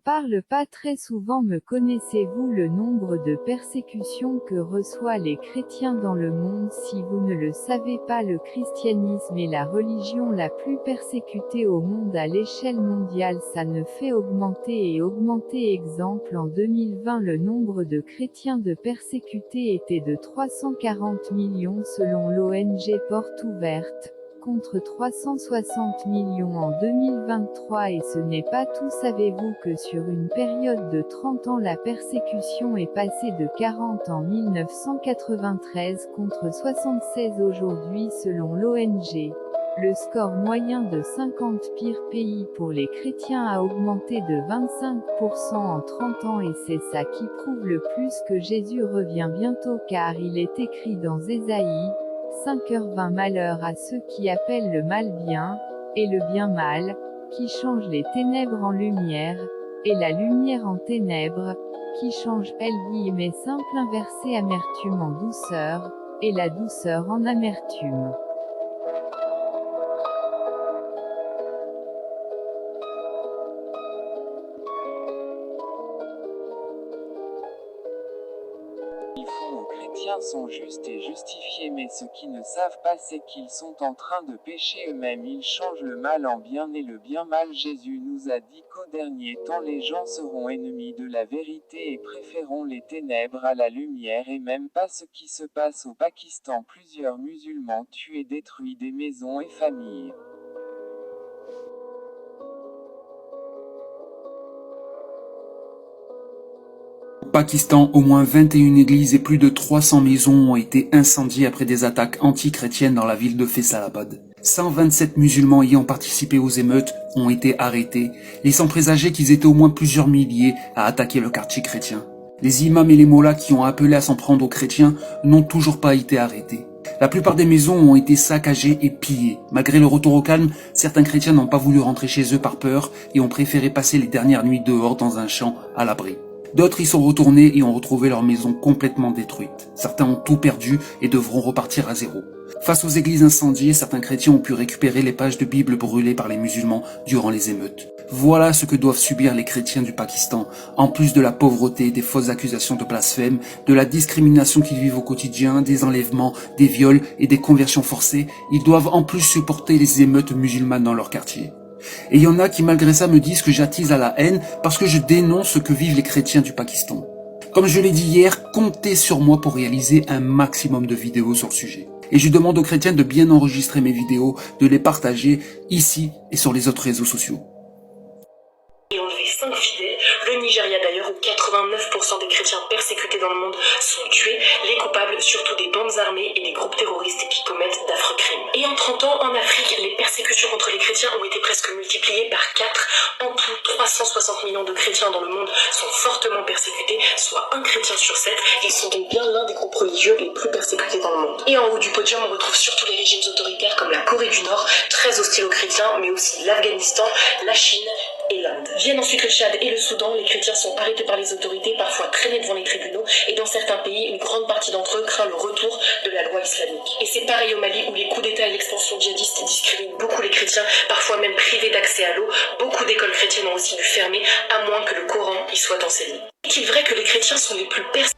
parle pas très souvent. Mais connaissez-vous le nombre de persécutions que reçoivent les chrétiens dans le monde? Si vous ne le savez pas, le christianisme est la religion la plus persécutée au monde à l'échelle mondiale. Ça ne fait augmenter et augmenter. Exemple, en 2020, le nombre de chrétiens de persécutés était de 340 millions selon l'ONG Porte Ouverte, contre 360 millions en 2023. Et ce n'est pas tout. Savez-vous que sur une période de 30 ans la persécution est passée de 40 en 1993 contre 76 aujourd'hui selon l'ONG? Le score moyen de 50 pires pays pour les chrétiens a augmenté de 25% en 30 ans, et c'est ça qui prouve le plus que Jésus revient bientôt, car il est écrit dans Ésaïe 5h20: malheur à ceux qui appellent le mal bien, et le bien mal, qui changent les ténèbres en lumière, et la lumière en ténèbres, qui changent mais simple inversé amertume en douceur, et la douceur en amertume. Ils font aux chrétiens sont justes et justifiés, mais ce qu'ils ne savent pas, c'est qu'ils sont en train de pécher eux-mêmes. Ils changent le mal en bien et le bien mal. Jésus nous a dit qu'au dernier temps les gens seront ennemis de la vérité et préféreront les ténèbres à la lumière. Et même pas ce qui se passe au Pakistan: plusieurs musulmans tués, détruits des maisons et familles. Au Pakistan, au moins 21 églises et plus de 300 maisons ont été incendiées après des attaques anti-chrétiennes dans la ville de Faisalabad. 127 musulmans ayant participé aux émeutes ont été arrêtés, laissant présager qu'ils étaient au moins plusieurs milliers à attaquer le quartier chrétien. Les imams et les mollahs qui ont appelé à s'en prendre aux chrétiens n'ont toujours pas été arrêtés. La plupart des maisons ont été saccagées et pillées. Malgré le retour au calme, certains chrétiens n'ont pas voulu rentrer chez eux par peur et ont préféré passer les dernières nuits dehors dans un champ à l'abri. D'autres y sont retournés et ont retrouvé leur maison complètement détruite. Certains ont tout perdu et devront repartir à zéro. Face aux églises incendiées, certains chrétiens ont pu récupérer les pages de Bible brûlées par les musulmans durant les émeutes. Voilà ce que doivent subir les chrétiens du Pakistan, en plus de la pauvreté, des fausses accusations de blasphème, de la discrimination qu'ils vivent au quotidien, des enlèvements, des viols et des conversions forcées. Ils doivent en plus supporter les émeutes musulmanes dans leur quartier. Et il y en a qui malgré ça me disent que j'attise à la haine parce que je dénonce ce que vivent les chrétiens du Pakistan. Comme je l'ai dit hier, comptez sur moi pour réaliser un maximum de vidéos sur le sujet. Et je demande aux chrétiens de bien enregistrer mes vidéos, de les partager ici et sur les autres réseaux sociaux. Et enlevé 5 fidèles, le Nigeria d'ailleurs, où 89% des chrétiens persécutés dans le monde sont tués, les coupables surtout des bandes armées et des groupes terroristes qui commettent d'affreux crimes. Et en 30 ans, en Afrique, les persécutions contre les chrétiens ont été presque multipliées par 4. En tout, 360 millions de chrétiens dans le monde sont fortement persécutés, soit un chrétien sur 7. Ils sont donc bien l'un des groupes religieux les plus persécutés dans le monde. Et en haut du podium, on retrouve surtout les régimes autoritaires comme la Corée du Nord, très hostiles aux chrétiens, mais aussi l'Afghanistan, la Chine et l'Inde. Viennent ensuite le Tchad et le Soudan. Les chrétiens sont arrêtés par les autorités, parfois traînés devant les tribunaux, et dans certains pays, une grande partie d'entre eux craint le retour de la loi islamique. Et c'est pareil au Mali, où les coups d'État et l'expansion djihadiste discriminent beaucoup les chrétiens, parfois même privés d'accès à l'eau. Beaucoup d'écoles chrétiennes ont aussi dû fermer, à moins que le Coran y soit enseigné. Est-il vrai que les chrétiens sont les plus persécutés